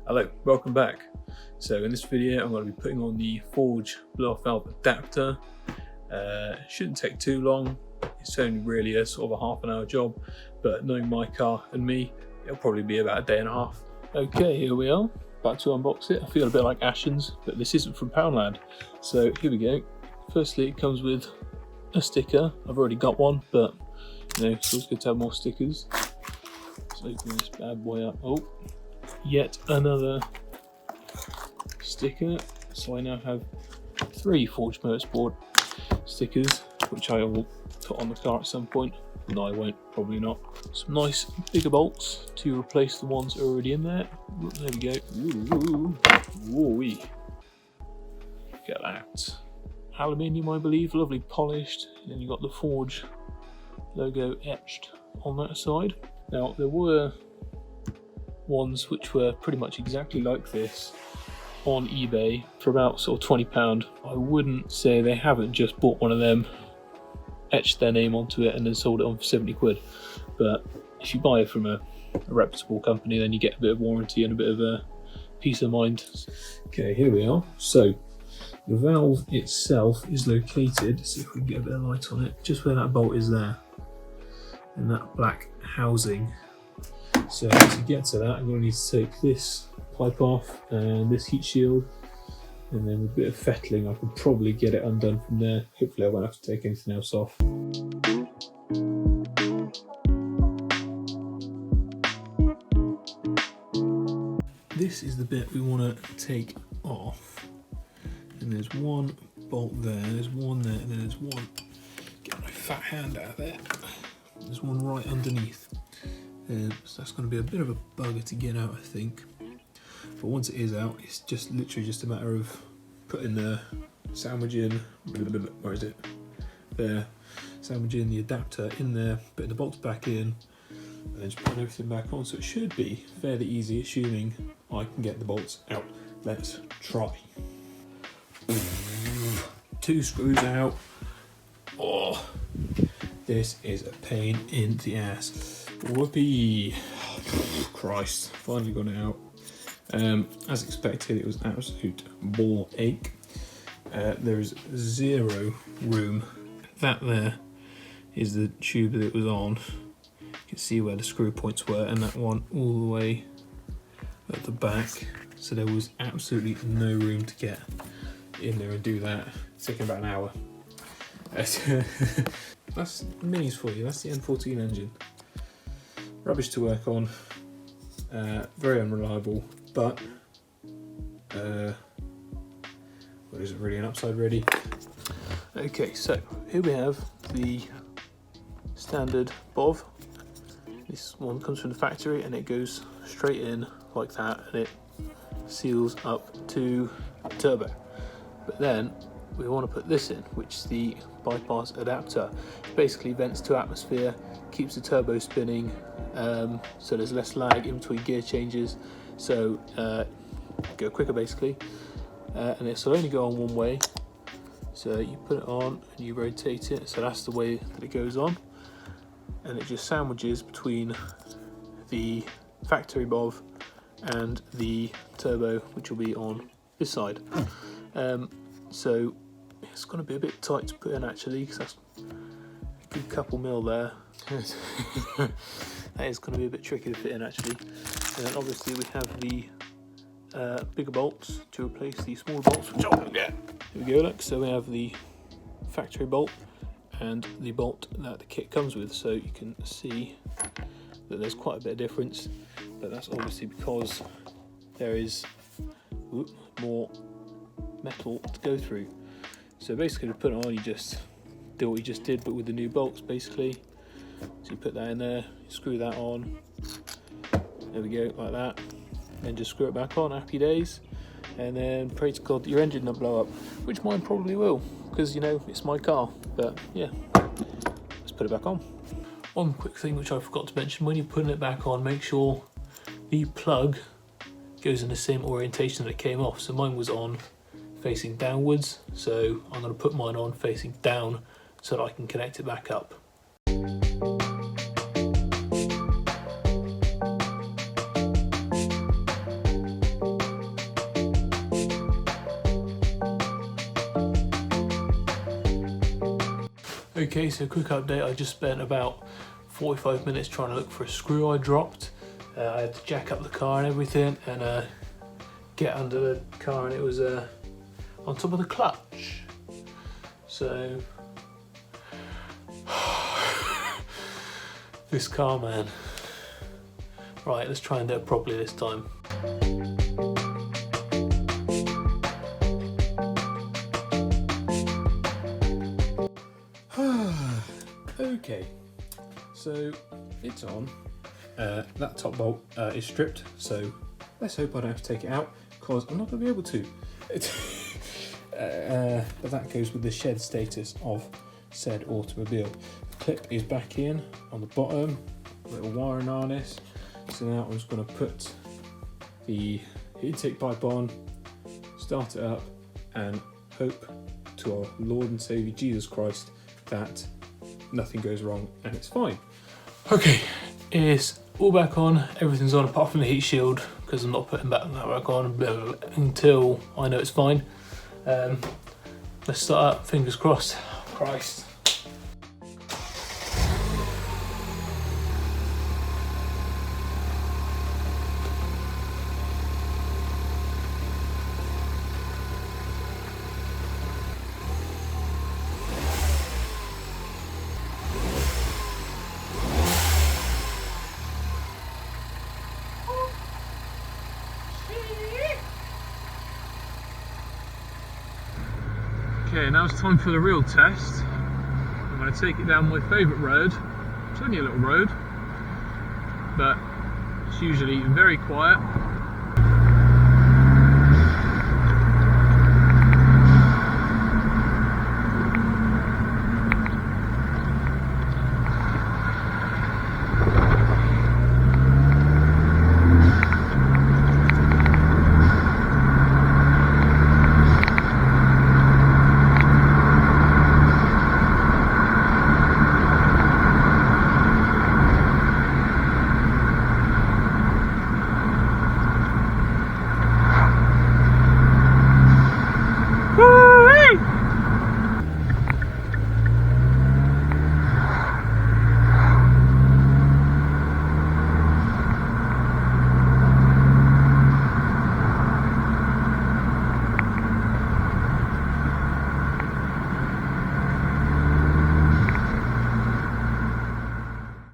Hello, welcome back. So in this video I'm going to be putting on the Forge blow-off valve adapter. Shouldn't take too long, it's only really a sort of a half an hour job, but knowing my car and me, it'll probably be about a day and a half. Okay, here we are, about to unbox it. I feel a bit like Ashens, but this isn't from Poundland. So here we go. Firstly, it comes with a sticker. I've already got one, but you know, it's always good to have more stickers. Let's open this bad boy up. Oh, yet another sticker. So I now have 3 Forge Motorsport stickers, which I will put on the car at some point. No, I won't, probably not. Some nice bigger bolts to replace the ones already in there. There we go. Woo-wee. Look at that. Aluminium, I believe, lovely polished. And then you got the Forge logo etched on that side. Now, there were ones which were pretty much exactly like this on eBay for about sort of £20. I wouldn't say they haven't just bought one of them, etched their name onto it and then sold it on for 70 quid. But if you buy it from a reputable company, then you get a bit of warranty and a bit of a peace of mind. Okay, here we are. So the valve itself is located, see if we can get a bit of light on it, just where that bolt is there, and that black housing. So to get to that, I'm going to need to take this pipe off and this heat shield, and then with a bit of fettling I can probably get it undone from there. Hopefully I won't have to take anything else off. This is the bit we want to take off, and there's one bolt there, there's one there, and then there's one, get my fat hand out of there, there's one right underneath. So that's going to be a bit of a bugger to get out, I think. But once it is out, it's just literally just a matter of putting the sandwich in, where is it? There, sandwiching the adapter in there, putting the bolts back in, and then just putting everything back on. So it should be fairly easy, assuming I can get the bolts out. Let's try. 2 screws out. Oh, this is a pain in the ass. Whoopee! Christ, finally got it out. As expected, it was absolute ball ache. There is 0 room. That there is the tube that it was on. You can see where the screw points were, and that one all the way at the back. So there was absolutely no room to get in there and do that. It's taking about an hour. That's minis for you. That's the N14 engine. Rubbish to work on, very unreliable, but well, isn't really an upside really. Okay, so here we have the standard BOV. This one comes from the factory and it goes straight in like that, and it seals up to turbo. But then we want to put this in, which is the bypass adapter. Basically vents to atmosphere, keeps the turbo spinning, so there's less lag in between gear changes, so go quicker basically. And this will only go on one way, so you put it on and you rotate it, so that's the way that it goes on, and it just sandwiches between the factory BOV and the turbo, which will be on this side. So it's going to be a bit tight to put in actually, because that's a good couple mil there. That is going to be a bit tricky to fit in actually. And then obviously we have the bigger bolts to replace the smaller bolts, which I'll get. Here we go, look. So we have the factory bolt and the bolt that the kit comes with. So you can see that there's quite a bit of difference, but that's obviously because there is more metal to go through. So basically to put it on, you just do what you just did, but with the new bolts basically. So you put that in there, you screw that on, there we go, like that, then just screw it back on, happy days, and then pray to God that your engine doesn't blow up, which mine probably will, because you know, it's my car. But yeah, let's put it back on. One quick thing which I forgot to mention, when you're putting it back on, make sure the plug goes in the same orientation that it came off. So mine was on facing downwards, so I'm going to put mine on facing down so that I can connect it back up. Okay, so quick update. I just spent about 45 minutes trying to look for a screw I dropped. I had to jack up the car and everything and get under the car, and it was on top of the clutch. So this car, man. Right, let's try and do it properly this time. Okay, so it's on. That top bolt is stripped, so let's hope I don't have to take it out, because I'm not going to be able to. But that goes with the shed status of said automobile. The clip is back in on the bottom, little wiring harness. So now I'm just going to put the intake pipe on, start it up, and hope to our Lord and Saviour Jesus Christ that nothing goes wrong and it's fine. Okay, it's all back on, everything's on apart from the heat shield, because I'm not putting that back on until I know it's fine. Let's start up, fingers crossed. Christ. Okay, now it's time for the real test. I'm going to take it down my favourite road. It's only a little road, but it's usually very quiet.